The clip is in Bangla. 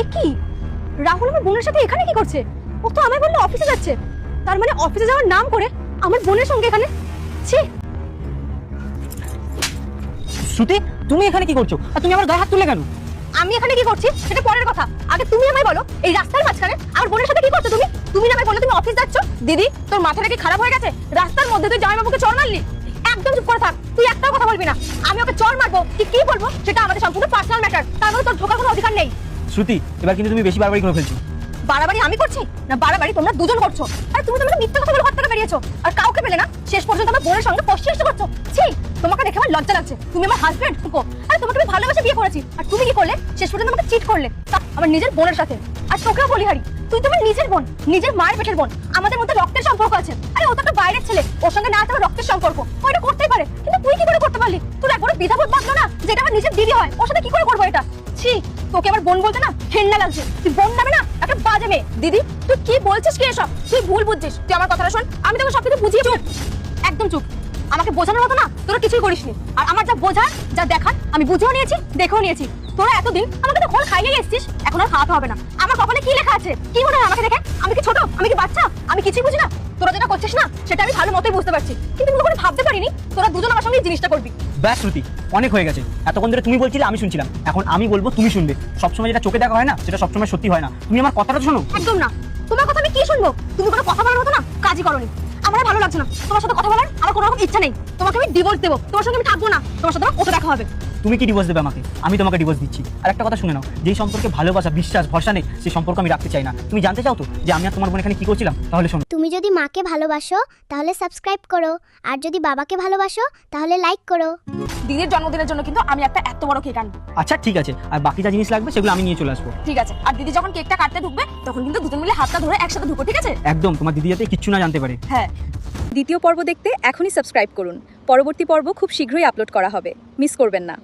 এ কি রাহুল আমার বোনের সাথে এখানে কি করছে? ও তো আমায় বললো অফিসে যাচ্ছে, তার মানে অফিসে যাওয়ার নাম করে আমার বোনের সঙ্গে এখানে। ছি। শ্রুতি, তুমি এখানে কি করছো? আর তুমি আমার গায়ে হাত তুলে কেন? আমি এখানে কি করছি সেটা পরের কথা, আগে তুমি আমায় বলো এই রাস্তার মাঝখানে আমার বোনের সাথে কি করছো তুমি? তুমি না আমায় বললে তুমি অফিস যাচ্ছ। দিদি, তোর মাথাটা কি খারাপ হয়ে গেছে? রাস্তার মধ্যে তুই জামাইবাবুকে চড় মারলি। একদম চুপ করে থাক, তুই একটাও কথা বলবি না। আমি ওকে চড় মারবো কি বলবো সেটা আমাদের সম্পূর্ণ পার্সোনাল ম্যাটার, তার মধ্যে তোর ঢোকার কোনো অধিকার নেই। শ্রুতি, এবার কিন্তু তুমি বেশি বাড়াবাড়ি করে ফেলছো। বাড়াবাড়ি আমি করছি না বাড়াবাড়ি তোমরা দুজন করছো? আর তুমি তো আমাকে মিথ্যা কথা বলে ঘর থেকে বেরিয়েছো, আর কাউকে পেলে না, শেষ পর্যন্ত আমার বোনের সঙ্গে পশ্চিম এসে করছো। ছি, তোমাকে দেখে আমার লজ্জা লাগছে। তুমি আমার হাজবেন্ড, আর তোমাকে আমি ভালোবেসে বিয়ে করেছি, আর তুমি কি করলে? শেষ পর্যন্ত আমাকে চিট করলে, তা আমার নিজের বোনের সাথে। আর তোকেও বলি হারি, তুই তো আমার নিজের বোন, নিজের মায়ের পেটের বোন, আমাদের মধ্যে রক্তের সম্পর্ক আছে। আরে ও তো একটা বাইরের ছেলে, ওর সঙ্গে না আছে আমার রক্তের সম্পর্ক, ও এটা করতেই পারে, কিন্তু তুই কি করে করতে পারলি? তোর একবারও দ্বিধাবোধ বাঁধলো না যেটা আমার নিজের দিদি হয়, ওর সাথে কি করে করবো এটা? ছি, তোকে আমার বোন বলতে না ঘেন্না লাগছে। তুই বোন নামে না একটা বাজে মেয়ে। দিদি, তুই কি বলছিস কি এসব? তুই ভুল বুঝছিস। তুই আমার কথাটা শোন, আমি তোকে সবকিছু বুঝিয়ে। চুপ, একদম চুপ। আমাকে বোঝানোর মতো না তোরা কিছুই করিসনি, আর আমার যা বোঝার যা দেখার আমি বুঝেও নিয়েছি, দেখেও নিয়েছি। তোরা এতদিন আমাকে তো ঘোল খাইয়ে এসেছিস, এখন আর খাওয়াতে হবে না। আমার কপালে কি লেখা আছে? কি মনে হয় আমাকে দেখে? আমি কি ছোট? আমি কি বাচ্চা? আমি কিছুই বুঝি না? তোরা যেটা করছিস না সেটা আমি ভালো মতোই বুঝতে পারছি, কিন্তু আমি কখনো ভাবতে পারিনি তোরা দুজন আমার সঙ্গে এই জিনিসটা করবি। ব্যাস শ্রুতি, অনেক হয়ে গেছে। এতক্ষণ ধরে তুমি বলছিলে, আমি শুনছিলাম, এখন আমি বলবো তুমি শুনবে। সবসময় যেটা চোখে দেখা হয় না সেটা সবসময় সত্যি হয় না। তুমি আমার কথাটা শোনো। একদম না, তোমার কথা আমি কি শুনবো? তুমি কোনো কথা বলার মতো না কাজই করনি। আমার ভালো লাগছে না তোমার সাথে কথা বলার, আমার কোনো রকম ইচ্ছা নেই। তোমাকে আমি ডিভোর্স দেবো, তোমার সঙ্গে আমি থাকবো না, তোমার সাথে আমার ওটা দেখা হবে। তুমি কি ডিভোর্স দেবে আমাকে? আমি তোমাকে ডিভোর্স দিচ্ছি। আর একটা কথা শুনে নাও, যেই সম্পর্কে ভালোবাসা, বিশ্বাস, ভরসা নেই, সেই সম্পর্ক আমি রাখতে চাই না। তুমি জানতে চাও তো যে আমি আর তোমার বোন এখানে কি করছিলাম? তাহলে শোনো। তুমি যদি মাকে ভালোবাসো তাহলে সাবস্ক্রাইব করো, আর যদি বাবাকে ভালোবাসো তাহলে লাইক করো। দিদির জন্মদিনের জন্য কিন্তু আমি একটা এত বড় কেক আনবো। আচ্ছা ঠিক আছে, আর বাকি যা জিনিস লাগবে সেগুলো আমি নিয়ে চলে আসবো। ঠিক আছে, আর দিদি যখন কেকটা কাটতে ঢুকবে তখন কিন্তু দুজন মিলে হাতটা ধরে একসাথে ঢুকো, ঠিক আছে? একদম, তোমার দিদি যাতে কিচ্ছু না জানতে পারে। হ্যাঁ। দ্বিতীয় পর্ব দেখতে এখনই সাবস্ক্রাইব করুন। পরবর্তী পর্ব খুব শীঘ্রই আপলোড করা হবে, মিস করবেন না।